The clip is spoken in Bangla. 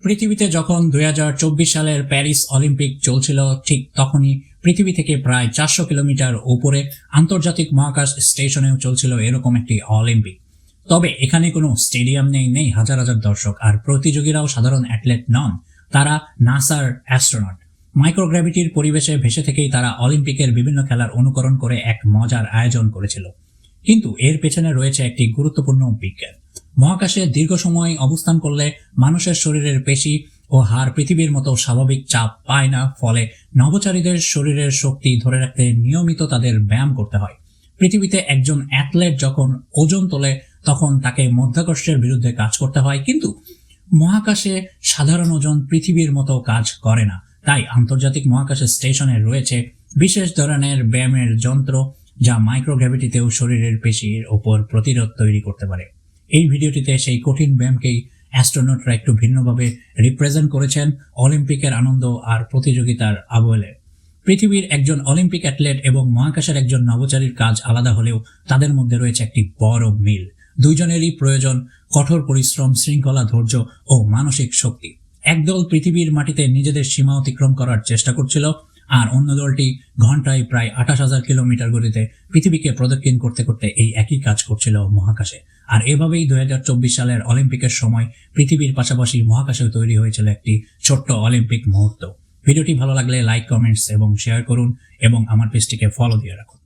পৃথিবীতে যখন 2024 সালের প্যারিস অলিম্পিক চলছিল, ঠিক তখনই পৃথিবী থেকে প্রায় 400 কিলোমিটার উপরে আন্তর্জাতিক মহাকাশ স্টেশনেও চলছিল এরকম একটি অলিম্পিক। তবে এখানে কোনো স্টেডিয়াম নেই হাজার হাজার দর্শক, আর প্রতিযোগীরাও সাধারণ অ্যাথলেট নন, তারা নাসার অ্যাস্ট্রোনট। মাইক্রোগ্র্যাভিটির পরিবেশে ভেসে থেকেই তারা অলিম্পিকের বিভিন্ন খেলার অনুকরণ করে এক মজার আয়োজন করেছিল। কিন্তু এর পেছনে রয়েছে একটি গুরুত্বপূর্ণ বিজ্ঞান। মহাকাশে দীর্ঘ সময় অবস্থান করলে মানুষের শরীরের পেশি ও হাড় পৃথিবীর মতো স্বাভাবিক চাপ পায় না, ফলে নভোচারীদের শরীরের শক্তি ধরে রাখতে নিয়মিত তাদের ব্যায়াম করতে হয়। পৃথিবীতে একজন অ্যাথলেট যখন ওজন তোলে তখন তাকে মধ্যাকর্ষের বিরুদ্ধে কাজ করতে হয়, কিন্তু মহাকাশে সাধারণ ওজন পৃথিবীর মতো কাজ করে না। তাই আন্তর্জাতিক মহাকাশ স্টেশনে রয়েছে বিশেষ ধরনের ব্যায়ামের যন্ত্র, যা মাইক্রোগ্র্যাভিটিতেও শরীরের পেশির ওপর প্রতিরোধ তৈরি করতে পারে। এই ভিডিওটিতে সেই কঠিন ব্যায়ামকেই অ্যাস্ট্রোনটরা একটু ভিন্নভাবে রিপ্রেজেন্ট করেছেন অলিম্পিকের আনন্দ আর প্রতিযোগিতার আবহে। পৃথিবীর একজন অলিম্পিক অ্যাথলেট এবং মহাকাশের একজন নভোচারীর কাজ আলাদা হলেও তাদের মধ্যে রয়েছে একটি বড় মিল। দুইজনেরই প্রয়োজন কঠোর পরিশ্রম, শৃঙ্খলা, ধৈর্য ও মানসিক শক্তি। একদল পৃথিবীর মাটিতে নিজেদের সীমা অতিক্রম করার চেষ্টা করছিল, আর অন্য দলটি ঘন্টায় প্রায় 28,000 কিলোমিটার গতিতে পৃথিবীকে প্রদক্ষিণ করতে করতে এই একই কাজ করছিল মহাকাশে। আর এভাবেই 2024 সালের অলিম্পিকের সময় পৃথিবীর পাশাপাশি মহাকাশেও তৈরি হয়েছিল একটি ছোট্ট অলিম্পিক মুহূর্ত। ভিডিওটি ভালো লাগলে লাইক, কমেন্টস এবং শেয়ার করুন এবং আমার পেজটিকে ফলো দিয়ে রাখুন।